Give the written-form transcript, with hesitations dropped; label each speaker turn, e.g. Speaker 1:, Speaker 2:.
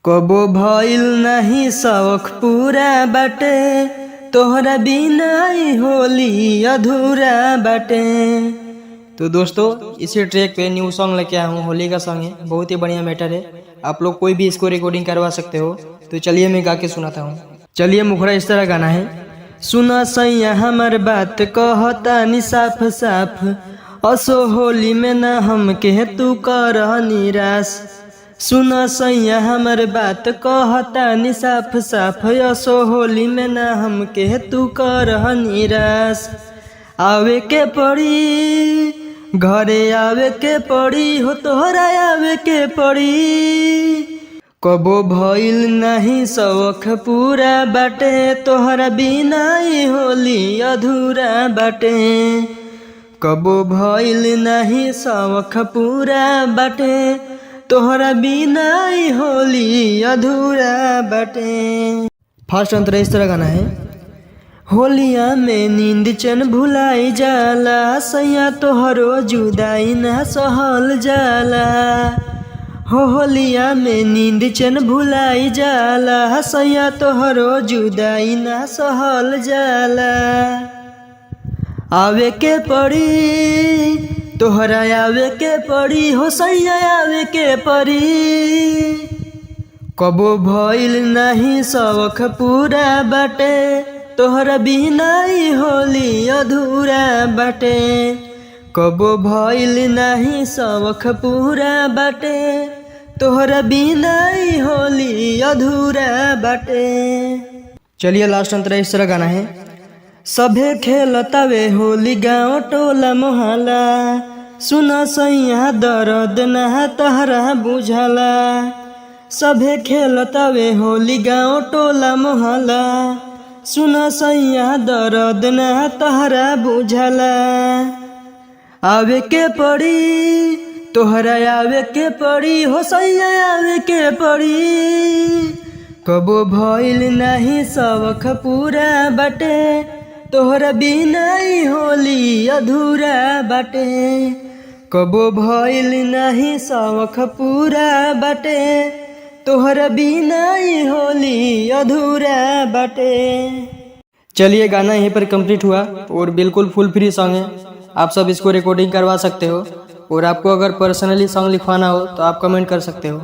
Speaker 1: कबो भइल नहीं शौक पूरा बाटे, तोहरा बिना ही होली अधूरा बाटे। तो दोस्तों इसी ट्रैक पे न्यू सॉन्ग लेके आया हूँ, होली का सॉन्ग है, बहुत ही बढ़िया मैटर है। आप लोग कोई भी इसको रिकॉर्डिंग करवा सकते हो। तो चलिए मैं गा के सुनाता हूँ। चलिए मुखड़ा इस तरह गाना है। सुना सैया हमर बात कहता नि साफ साफ, असो होली में ना हम के तू कर निराश। सुना सैया हमर बात कहता नि साफ साफ, असो होली में ना हम के तू कर निराश। आवे के पड़ी घरे आवे के पड़ी हो, तोहरा आवे के पड़ी। कबो भइल नहीं शौक पूरा बाटे, तोहरा बिना ही होली अधूरा बाटे। कबो भइल नहीं शौक पूरा बाटे, तोहरा बिना ही होली अधूरा बाटे। फर्स्ट अंतर इस तरह गाना है। होलिया में नींद चैन भुलाई जाला, सैया तोहरो जुदाई ना सहल जाला। होलिया में नींद चैन भुलाई जाला, सैया तोहरो जुदाई ना सहल जाला। आवे के पड़ी तोहरा आवे के पड़ी हो, सैया आवे के पड़ी। कबो भइल नहीं शौक पूरा बाटे, तोहरा बिना ही होली अधूरा बाटे। कबो भइल नहीं शौक पूरा बाटे, तोहरा बिना ही होली अधूरा बाटे। चलिए लास्ट अंतर इस तरह गाना है। सभे खेलतावे होली गाँव टोला मोहल्ला, सुना सैया दर्द ना तहरा बुझला। सभे खेलतावे होली गाँव टोला मोहल्ला, सुना सैया दर्द ना तहरा बुझला। आवे के पड़ी तोहरा आवे के पड़ी हो, सैया आवे के पड़ी। कबो भइल नहीं शौक पूरा बाटे, तोहरा बिना ही होली अधूरा बाटे। कबो भइल नहीं शौक पूरा बाटे, तोहरा बिना ही होली अधूरा बाटे। चलिए गाना यहीं पर कंप्लीट हुआ और बिल्कुल फुल फ्री सॉन्ग है। आप सब इसको रिकॉर्डिंग करवा सकते हो और आपको अगर पर्सनली सॉन्ग लिखवाना हो तो आप कमेंट कर सकते हो।